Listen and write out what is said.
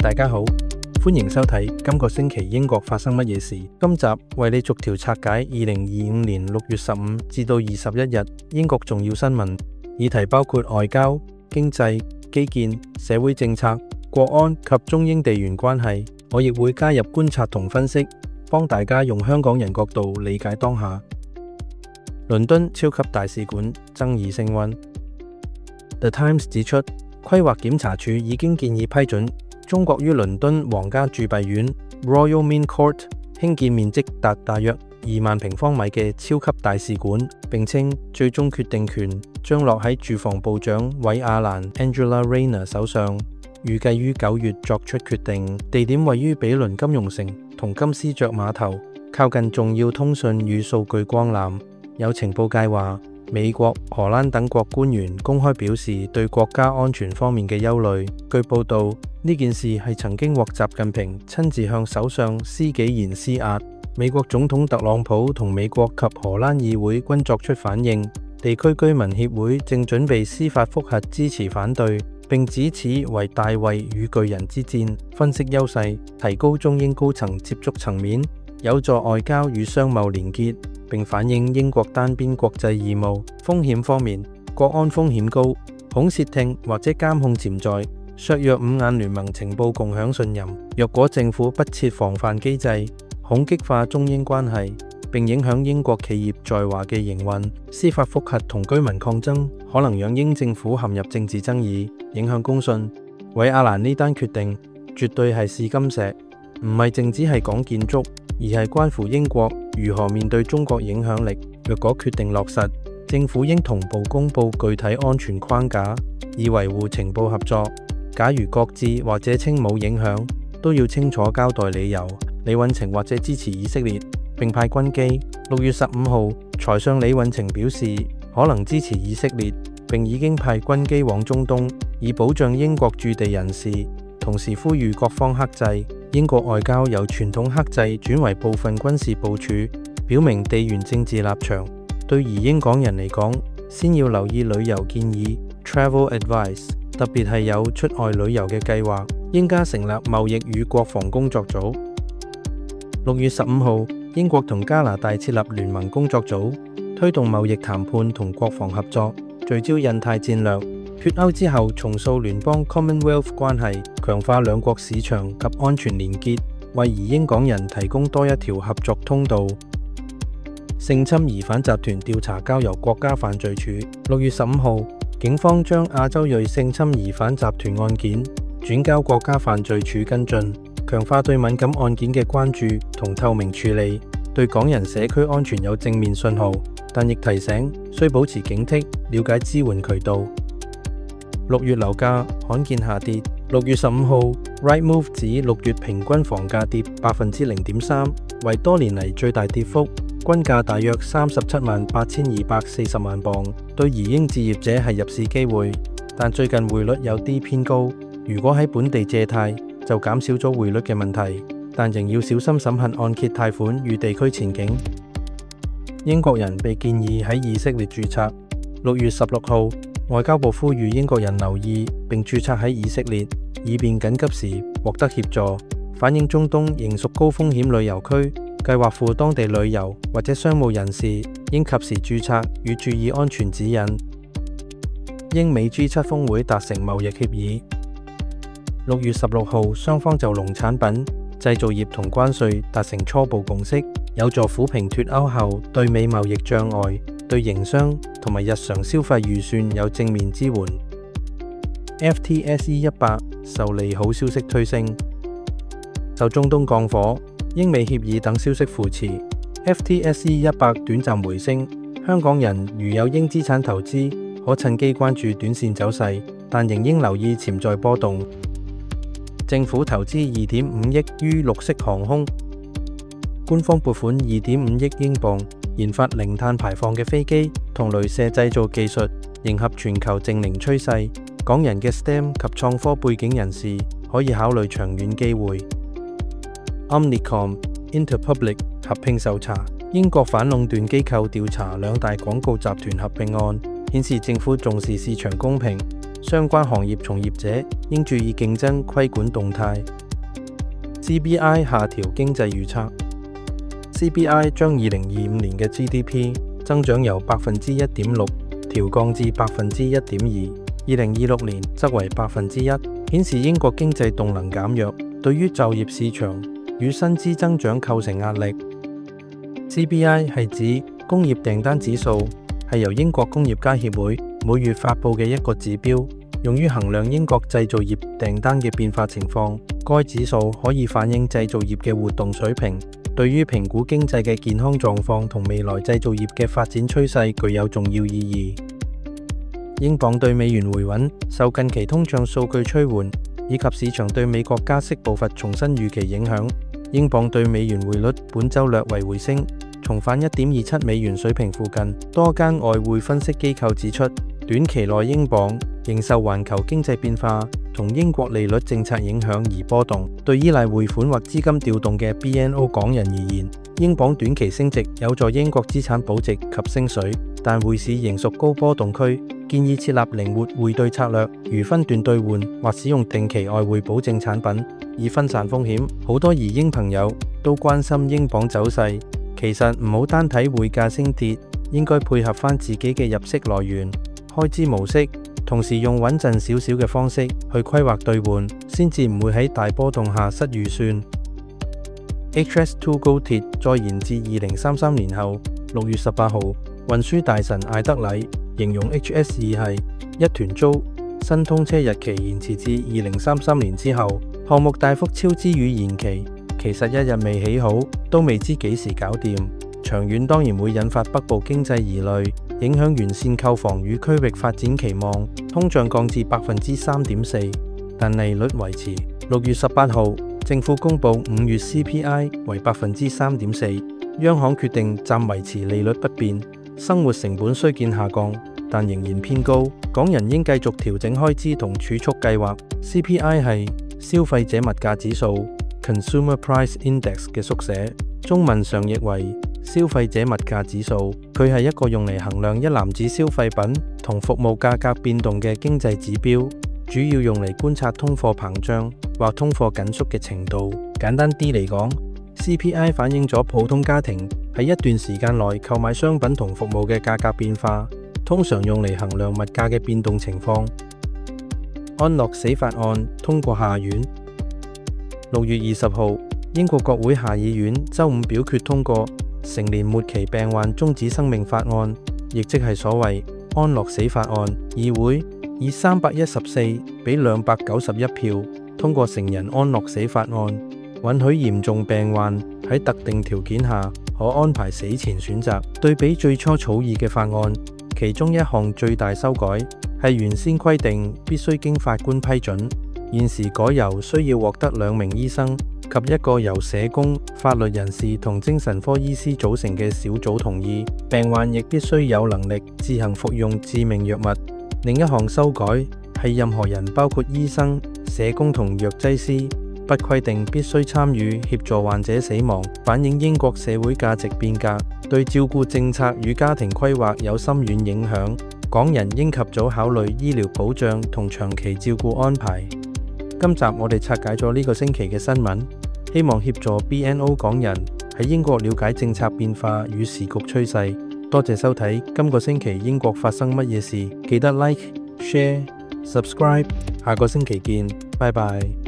大家好，歡迎收睇今個星期英國發生乜嘢事。今集為你逐條拆解2025年6月15至到21日英國重要新聞，議題包括外交、經濟、基建、社會政策、國安及中英地緣關係。我亦會加入觀察同分析，幫大家用香港人角度理解當下。倫敦超級大使館爭議升溫。The Times 指出，規劃檢查署已經建議批准中國於倫敦皇家鑄幣院 Royal Mint Court 興建面積達大約2萬平方米嘅超級大使館，並稱最終決定權將落喺住房部長韋亞蘭 Angela Rayner 手上，預計於9月作出決定。地點位於比鄰金融城同金絲雀碼頭，靠近重要通訊與數據光纜。有情報界話，美國、荷蘭等國官員公開表示對國家安全方面嘅憂慮。據報道，呢件事係曾經獲習近平親自向首相施紀賢施壓。美國總統特朗普同美國及荷蘭議會均作出反應。地區居民協會正準備司法覆核支持反對，並指此為大衛與巨人之戰，分析優勢，提高中英高層接觸層面，有助外交與商貿連結，並反映英國單邊國際義務。風險方面，國安風險高，恐竊聽或者監控潛在，削弱五眼聯盟情報共享信任。若果政府不設防範機制，恐激化中英關係，並影響英國企業在華嘅營運。司法覆核同居民抗爭可能讓英政府陷入政治爭議，影響公信。韋亞蘭呢單決定絕對係試金石，唔係淨只係講建築，而係關乎英國如何面對中國影響力。若果決定落實，政府應同步公布具體安全框架，以維護情報合作。假如擱置或者稱冇影響，都要清楚交代理由。李允晴或者支持以色列，並派軍機。6月15號，財相李允晴表示可能支持以色列，並已經派軍機往中東，以保障英國駐地人士，同時呼籲各方克制。英國外交由傳統克制轉為部分軍事部署，表明地緣政治立場。對移英港人嚟講，先要留意旅遊建議 Travel Advice， 特別係有出外旅遊嘅計劃，應加成立貿易與國防工作組。6月15號，英國同加拿大設立聯盟工作組，推動貿易談判同國防合作，聚焦印太戰略。脫歐之後，重塑聯邦 Commonwealth 關係，強化兩國市場及安全連結，為移英港人提供多一條合作通道。性侵疑犯集團調查交由國家犯罪署。6月15號，警方將亞洲裔性侵疑犯集團案件轉交國家犯罪署跟進，強化對敏感案件嘅關注同透明處理，對港人社區安全有正面信號，但亦提醒需保持警惕，了解支援渠道。6月樓價罕見下跌。6月15號 ，Rightmove 指6月平均房價跌0.3%，為多年嚟最大跌幅，均價大約378240萬鎊。對移英置業者係入市機會，但最近匯率有啲偏高，如果喺本地借貸就減少咗匯率嘅問題，但仍要小心審核按揭貸款與地區前景。英國人被建議喺以色列註冊。6月16號，外交部呼籲英國人留意並註冊喺以色列，以便緊急時獲得協助。反映中東仍屬高風險旅遊區，計劃赴當地旅遊或者商務人士應及時註冊與注意安全指引。英美 G7 峰會達成貿易協議。6月16號，雙方就農產品、製造業同關稅達成初步共識，有助撫平脫歐後對美貿易障礙，對營商同埋日常消費預算有正面支援。FTSE 100受利好消息推升。受中東降火、英美協議等消息扶持， FTSE 100短暫回升。香港人如有英資產投資，可趁機關注短線走勢，但仍應留意潛在波動。政府投資2.5億於綠色航空。官方撥款2.5億英鎊研發零碳排放嘅飛機同雷射製造技術，迎合全球淨零趨勢。港人嘅 STEM 及創科背景人士可以考慮長遠機會。Omnicom、Interpublic 合併受查。英國反壟斷機構調查兩大廣告集團合併案，顯示政府重視市場公平，相關行業從業者應注意競爭規管動態。CBI 下調經濟預測。CBI 將2025年嘅 GDP 增長由1.6%調降至1.2%，2026年則為1%，顯示英國經濟動能減弱，對於就業市場與薪資增長構成壓力。CBI 係指工業訂單指數，係由英國工業家協會每月發佈嘅一個指標，用於衡量英國製造業訂單嘅變化情況。該指數可以反映製造業嘅活動水平，對於評估經濟嘅健康狀況同未來製造業嘅發展趨勢具有重要意義。英鎊對美元回穩，受近期通脹數據趨緩以及市場對美國加息步伐重新預期影響，英鎊對美元匯率本週略為回升，重返1.27美元水平附近。多間外匯分析機構指出，短期內英鎊仍受環球經濟變化同英國利率政策影響而波動。對依賴匯款或資金調動嘅 BNO 港人而言，英鎊短期升值有助英國資產保值及升水，但匯市仍屬高波動區，建議設立靈活匯兌策略，如分段兌換或使用定期外匯保證產品，以分散風險。好多移英朋友都關心英鎊走勢，其實唔好單睇匯價升跌，應該配合返自己嘅入息來源、開支模式，同時用穩陣少少嘅方式去規劃兌換，先至唔會喺大波動下失預算。HS2 高鐵再延至2033年後。6月18號，運輸大臣艾德禮形容 HS2 係一團糟，新通車日期延遲至2033年之後，項目大幅超支與延期，其實一日未起好，都未知幾時搞掂。長遠當然會引發北部經濟疑慮，影響沿線購房與區域發展期望，通脹降至3.4%，但利率維持。6月18號，政府公布5月 CPI 為3.4%，央行決定暫維持利率不變。生活成本雖見下降，但仍然偏高，港人應繼續調整開支同儲蓄計劃。CPI 係消費者物價指數 （Consumer Price Index） 嘅縮寫，中文常譯為消費者物價指數。佢係一個用嚟衡量一籃子消費品同服務價格變動嘅經濟指標，主要用嚟觀察通貨膨脹或通貨緊縮嘅程度。簡單啲嚟講，CPI 反映咗普通家庭喺一段時間內購買商品同服務嘅價格變化，通常用嚟衡量物價嘅變動情況。安樂死法案通過下院。6月20號，英國國會下議院週五表決通過成年末期病患終止生命法案，亦即係所謂安樂死法案。議會以314比291票通過成人安樂死法案，允許嚴重病患喺特定條件下可安排死前選擇。對比最初草擬嘅法案，其中一項最大修改係原先規定必須經法官批准，現時改由需要獲得2名醫生及一個由社工、法律人士同精神科醫師組成嘅小組同意。病患亦必須有能力自行服用致命藥物。另一項修改係任何人，包括醫生、社工同藥劑師，不規定必須參與協助患者死亡，反映英國社會價值變革，對照顧政策與家庭規劃有深遠影響。港人應及早考慮醫療保障同長期照顧安排。今集我哋拆解咗呢個星期嘅新聞，希望協助 BNO 港人喺英國了解政策變化與時局趨勢。多謝收睇今個星期英國發生乜嘢事，記得 Like、Share、Subscribe， 下個星期見，拜拜。